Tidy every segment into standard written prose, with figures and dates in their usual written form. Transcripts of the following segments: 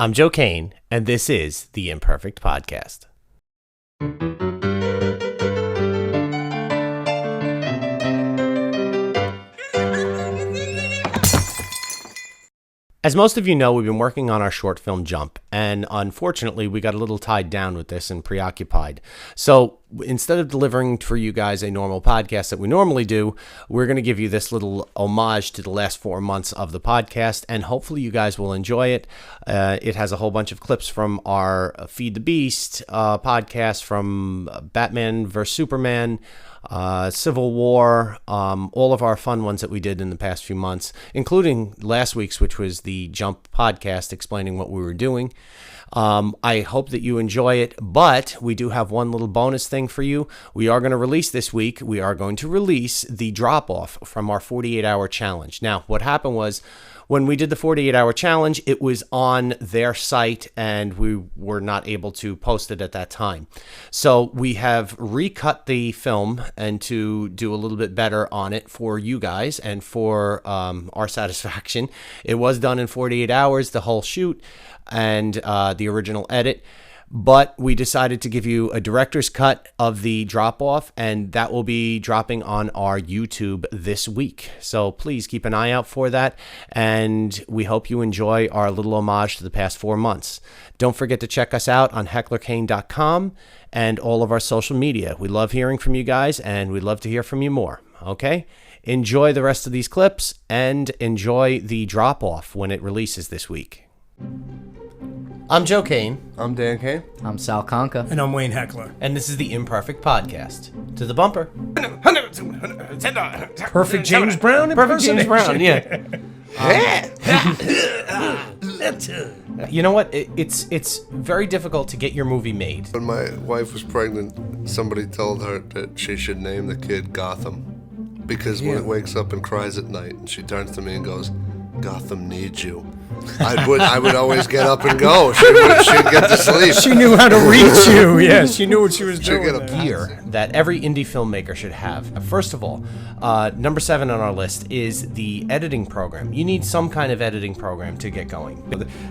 I'm Joe Kane, and this is the Imperfect Podcast. As most of you know, we've been working on our short film Jump, and unfortunately, we got a little tied down with this and preoccupied. So instead of delivering for you guys a normal podcast that we normally do, we're going to give you this little homage to the last 4 months of the podcast, and hopefully you guys will enjoy it. It has a whole bunch of clips from our Feed the Beast podcast, from Batman vs. Superman, Civil War, all of our fun ones that we did in the past few months, including last week's, which was the Jump podcast explaining what we were doing. I hope that you enjoy it, but we do have one little bonus thing for you. We are going to release this week. We are going to release the drop-off from our 48-hour challenge. Now, what happened was, when we did the 48-hour challenge, it was on their site, and we were not able to post it at that time. So we have recut the film and to do a little bit better on it for you guys and for our satisfaction. It was done in 48 hours, the whole shoot, and the original edit. But we decided to give you a director's cut of the drop-off, and that will be dropping on our YouTube this week. So please keep an eye out for that, and we hope you enjoy our little homage to the past 4 months. Don't forget to check us out on hecklerkane.com and all of our social media. We love hearing from you guys, and we'd love to hear from you more, okay? Enjoy the rest of these clips, and enjoy the drop-off when it releases this week. I'm Joe Kane. I'm Dan Kane. I'm Sal Conca. And I'm Wayne Heckler. And this is the Imperfect Podcast. To the bumper. Perfect James Brown Perfect James Brown, yeah. You know what? It's very difficult to get your movie made. When my wife was pregnant, somebody told her that she should name the kid Gotham. Because when it wakes up and cries at night, and she turns to me and goes, "Gotham needs you," I would always get up and go. She'd get to sleep. She knew how to reach you. Yeah, she knew what she was doing. She'd get a Gear that every indie filmmaker should have. First of all, number 7 on our list is the editing program. You need some kind of editing program to get going.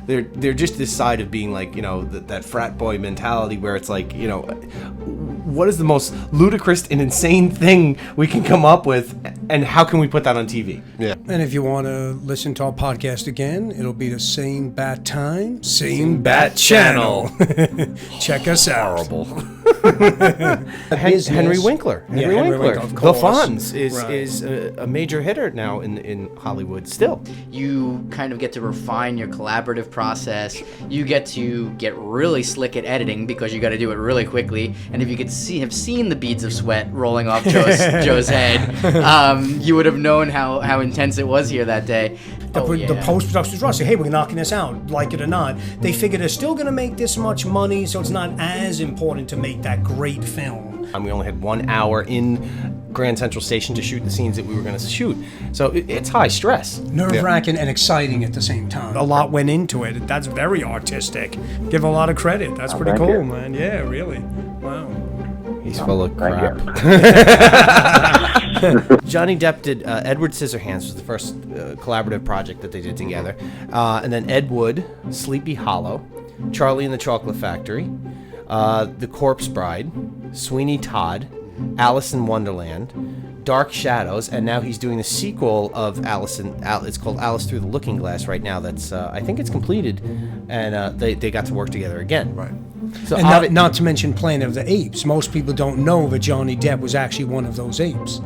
They're just this side of being like, you know, that frat boy mentality where it's like, you know, what is the most ludicrous and insane thing we can come up with, and how can we put that on TV? Yeah. And if you want to listen to our podcast again, it'll be the same bat time, same bat channel. Check us out. Horrible. Henry Winkler. Henry Winkler. of The course. Fonz is Right. a major hitter now in Hollywood still. You kind of get to refine your collaborative process. You get to get really slick at editing because you got to do it really quickly. And if you could have seen the beads of sweat rolling off Joe's head, you would have known how intense it was here that day. The post-production rush say, hey, we're knocking this out, like it or not. They figure they're still going to make this much money, so it's not as important to make that great film. And we only had 1 hour in Grand Central Station to shoot the scenes that we were going to shoot. So it's high stress. Nerve-wracking and exciting at the same time. A lot went into it. That's very artistic. Give a lot of credit. That's pretty cool, man. Yeah, really. Wow. He's full of crap. Johnny Depp did Edward Scissorhands was the first collaborative project that they did together. And then Ed Wood, Sleepy Hollow, Charlie and the Chocolate Factory, The Corpse Bride, Sweeney Todd, Alice in Wonderland, Dark Shadows, and now he's doing the sequel of it's called Alice Through the Looking Glass right now. That's I think it's completed, and they got to work together again. Right. So and not to mention Planet of the Apes. Most people don't know that Johnny Depp was actually one of those apes.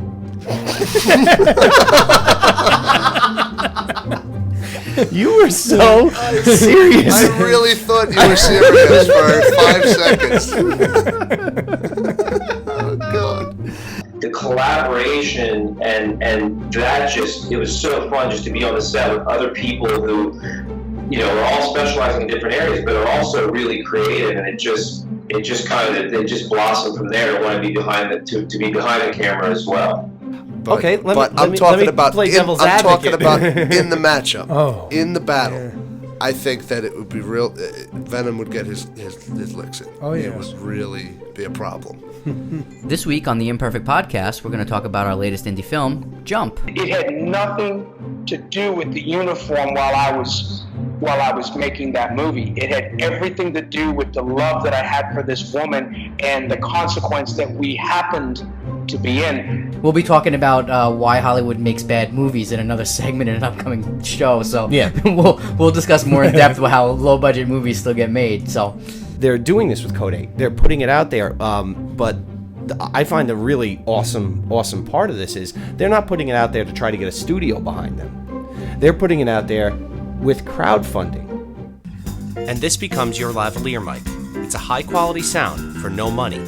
You were so serious. I really thought you were serious for 5 seconds. Oh, God. The collaboration and that it was so fun just to be on the set with other people who, you know, are all specializing in different areas, but are also really creative, and it just blossomed from there. I want to be behind the camera as well. But, okay, I'm talking about in the matchup, in the battle. Yeah. I think that it would be real. Venom would get his licks in. Oh, yeah. It would really be a problem. This week on the Imperfect Podcast, we're going to talk about our latest indie film, Jump. It had nothing to do with the uniform while I was while I was making that movie. It had everything to do with the love that I had for this woman and the consequence that we happened to be in. We'll be talking about why Hollywood makes bad movies in another segment in an upcoming show. So Yeah. we'll discuss more in depth how low budget movies still get made. So They're doing this with Code 8. They're putting it out there, but I find the really awesome part of this is they're not putting it out there to try to get a studio behind them. They're putting it out there with crowdfunding. And this becomes your lavalier mic. It's a high-quality sound for no money.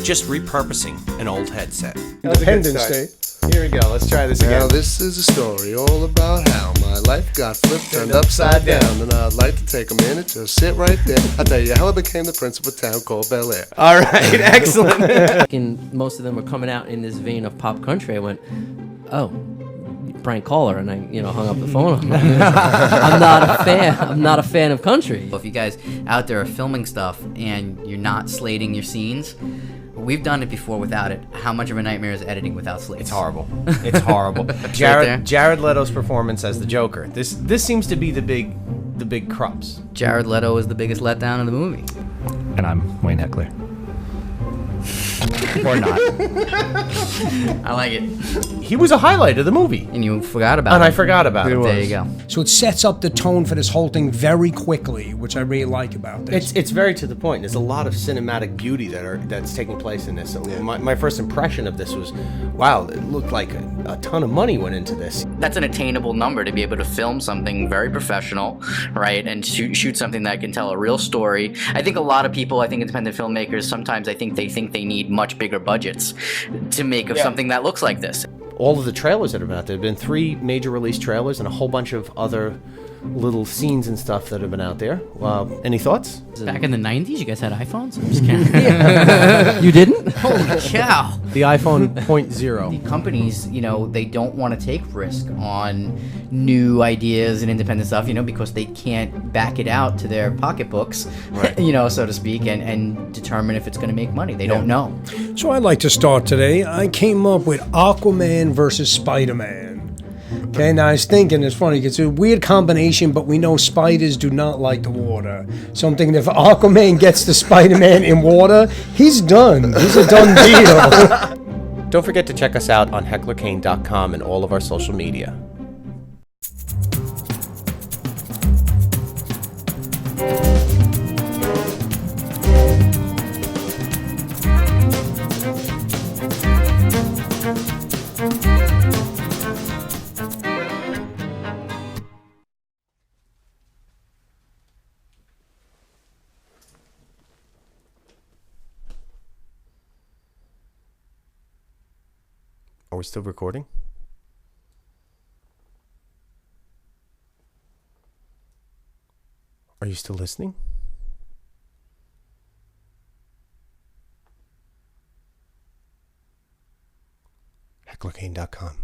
Just repurposing an old headset. Independence Day. Here we go. Let's try this Now again. this is a story all about how my life got flipped, turned upside down, and I'd like to take a minute to sit right there. I'll tell you how I became the prince of a town called Bel Air. All right, excellent. And most of them were coming out in this vein of pop country. I went, oh, prank caller, and I, hung up the phone. I'm not a fan. I'm not a fan of country. if you guys out there are filming stuff and you're not slating your scenes, we've done it before without it. How much of a nightmare is editing without slates? It's horrible. It's horrible. there. Jared Leto's performance as the Joker. This seems to be the big crux. Jared Leto is the biggest letdown in the movie. And I'm Wayne Heckler. Or not. I like it. He was a highlight of the movie, And you forgot about and it. I forgot about it. There you go. So it sets up the tone for this whole thing very quickly, which I really like about this. It's very to the point. There's a lot of cinematic beauty that's taking place in this. So my first impression of this was, wow, it looked like a ton of money went into this. That's an attainable number to be able to film something very professional, right? And shoot something that can tell a real story. I think a lot of people, independent filmmakers, sometimes they think they need much bigger budgets to make something that looks like this. All of the trailers that have been out there, there have been 3 major release trailers and a whole bunch of other little scenes and stuff that have been out there. Any thoughts? Back in the 90s, you guys had iPhones? I'm just kidding. You didn't? Holy cow. The iPhone .0. Companies, they don't want to take risk on new ideas and independent stuff, because they can't back it out to their pocketbooks, right. So to speak, and determine if it's going to make money. They don't know. So I'd like to start today. I came up with Aquaman versus Spider-Man. Okay, now I was thinking, it's funny, it's a weird combination, but we know spiders do not like the water. So I'm thinking if Aquaman gets the Spider-Man in water, he's done. He's a done deal. Don't forget to check us out on hecklerkane.com and all of our social media. Are we still recording? Are you still listening? hecklerkane.com